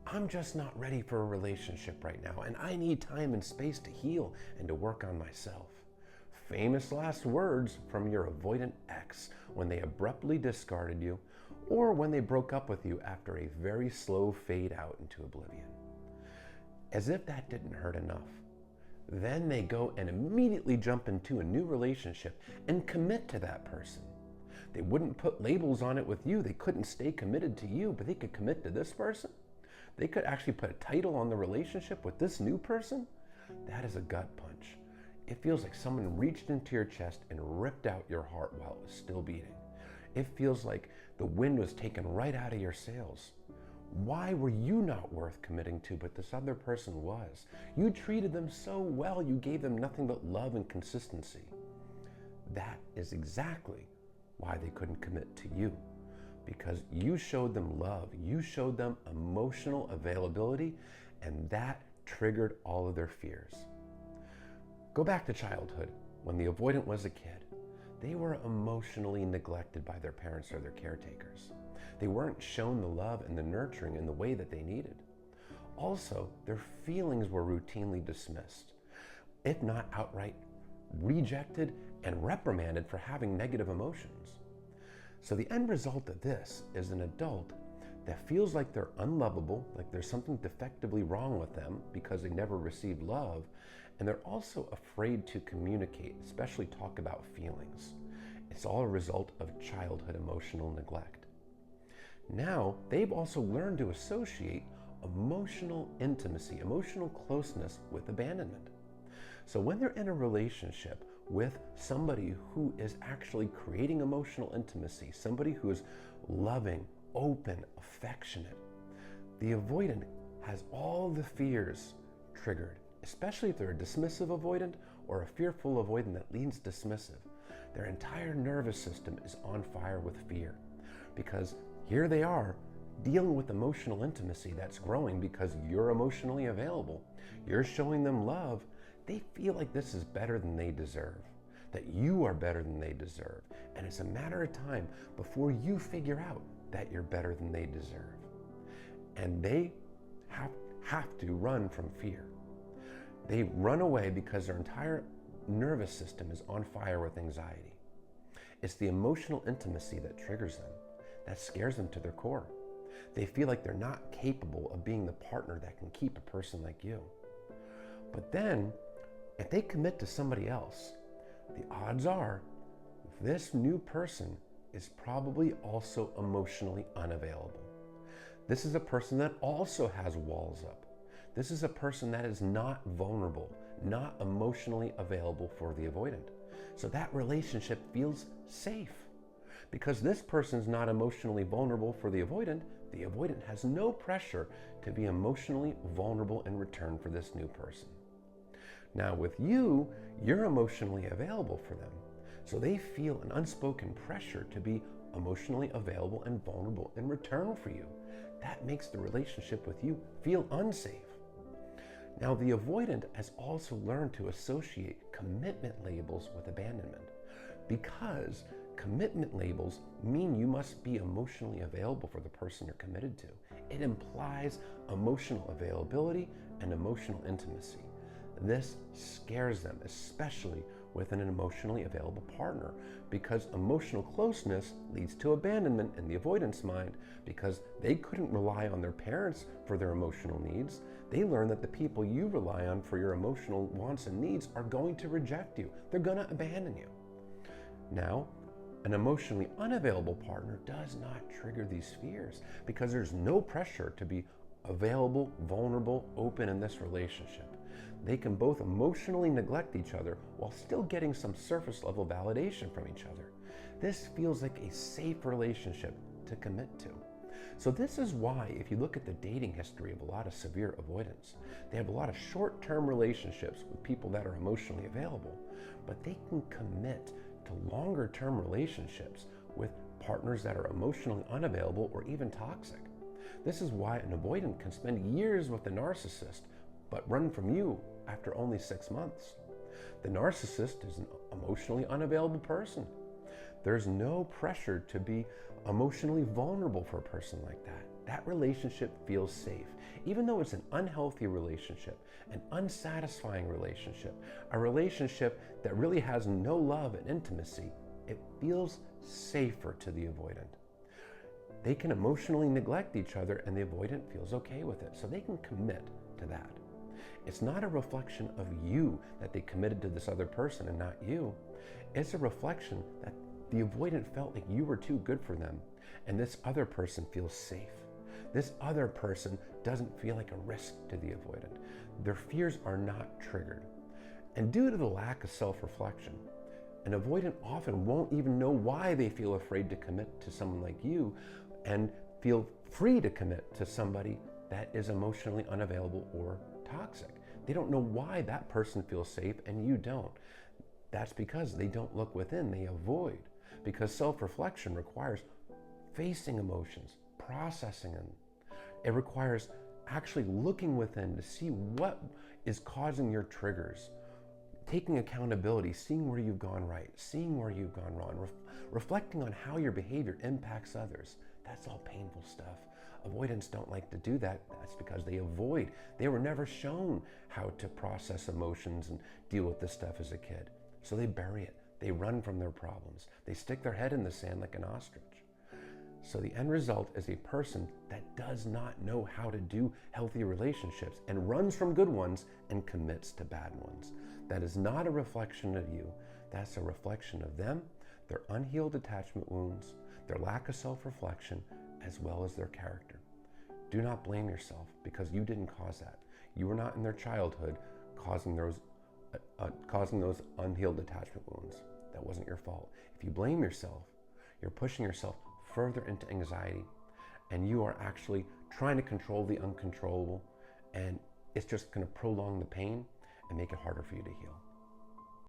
I'm just not ready for a relationship right now, and I need time and space to heal and to work on myself. Famous last words from your avoidant ex when they abruptly discarded you or when they broke up with you after a very slow fade out into oblivion. As if that didn't hurt enough, then they go and immediately jump into a new relationship and commit to that person. They wouldn't put labels on it with you. They couldn't stay committed to you, but they could commit to this person. They could actually put a title on the relationship with this new person. That is a gut punch. It feels like someone reached into your chest and ripped out your heart while it was still beating. It feels like the wind was taken right out of your sails. Why were you not worth committing to, but this other person was? You treated them so well, you gave them nothing but love and consistency. That is exactly why they couldn't commit to you. Because you showed them love, you showed them emotional availability, and that triggered all of their fears. Go back to childhood, when the avoidant was a kid. They were emotionally neglected by their parents or their caretakers. They weren't shown the love and the nurturing in the way that they needed. Also, their feelings were routinely dismissed, if not outright rejected and reprimanded for having negative emotions. So the end result of this is an adult that feels like they're unlovable, like there's something defectively wrong with them because they never received love, and they're also afraid to communicate, especially talk about feelings. It's all a result of childhood emotional neglect. Now, they've also learned to associate emotional intimacy, emotional closeness with abandonment. So when they're in a relationship with somebody who is actually creating emotional intimacy, somebody who is loving, open, affectionate, the avoidant has all the fears triggered, especially if they're a dismissive avoidant or a fearful avoidant that leans dismissive. Their entire nervous system is on fire with fear because here they are dealing with emotional intimacy that's growing because you're emotionally available. You're showing them love. They feel like this is better than they deserve, that you are better than they deserve. And it's a matter of time before you figure out that you're better than they deserve. And they have to run from fear. They run away because their entire nervous system is on fire with anxiety. It's the emotional intimacy that triggers them, that scares them to their core. They feel like they're not capable of being the partner that can keep a person like you. But then, if they commit to somebody else, the odds are this new person is probably also emotionally unavailable. This is a person that also has walls up. This is a person that is not vulnerable, not emotionally available for the avoidant. So that relationship feels safe. Because this person's not emotionally vulnerable for the avoidant has no pressure to be emotionally vulnerable in return for this new person. Now with you, you're emotionally available for them. So they feel an unspoken pressure to be emotionally available and vulnerable in return for you. That makes the relationship with you feel unsafe. Now the avoidant has also learned to associate commitment labels with abandonment because commitment labels mean you must be emotionally available for the person you're committed to. It implies emotional availability and emotional intimacy. This scares them, especially with an emotionally available partner, because emotional closeness leads to abandonment in the avoidance mind because they couldn't rely on their parents for their emotional needs. They learn that the people you rely on for your emotional wants and needs are going to reject you. They're going to abandon you. Now, an emotionally unavailable partner does not trigger these fears because there's no pressure to be available, vulnerable, open in this relationship. They can both emotionally neglect each other while still getting some surface level validation from each other. This feels like a safe relationship to commit to. So this is why, if you look at the dating history of a lot of severe avoidants, they have a lot of short-term relationships with people that are emotionally available, but they can commit to longer-term relationships with partners that are emotionally unavailable or even toxic. This is why an avoidant can spend years with a narcissist but run from you after only 6 months. The narcissist is an emotionally unavailable person. There's no pressure to be emotionally vulnerable for a person like that. that relationship feels safe. Even though it's an unhealthy relationship, an unsatisfying relationship, a relationship that really has no love and intimacy, it feels safer to the avoidant. They can emotionally neglect each other and the avoidant feels okay with it, so they can commit to that. It's not a reflection of you that they committed to this other person and not you. It's a reflection that the avoidant felt like you were too good for them and this other person feels safe. This other person doesn't feel like a risk to the avoidant. Their fears are not triggered. And due to the lack of self-reflection, an avoidant often won't even know why they feel afraid to commit to someone like you and feel free to commit to somebody that is emotionally unavailable or toxic. They don't know why that person feels safe and you don't. That's because they don't look within, they avoid. Because self-reflection requires facing emotions, processing them. It requires actually looking within to see what is causing your triggers, taking accountability, seeing where you've gone right, seeing where you've gone wrong, reflecting on how your behavior impacts others. That's all painful stuff. Avoidants don't like to do that. That's because they avoid. They were never shown how to process emotions and deal with this stuff as a kid. So they bury it. They run from their problems. They stick their head in the sand like an ostrich. So the end result is a person that does not know how to do healthy relationships and runs from good ones and commits to bad ones. That is not a reflection of you. That's a reflection of them, their unhealed attachment wounds, their lack of self-reflection, as well as their character. Do not blame yourself because you didn't cause that. You were not in their childhood causing those unhealed attachment wounds. That wasn't your fault. If you blame yourself, you're pushing yourself further into anxiety and you are actually trying to control the uncontrollable, and it's just going to prolong the pain and make it harder for you to heal.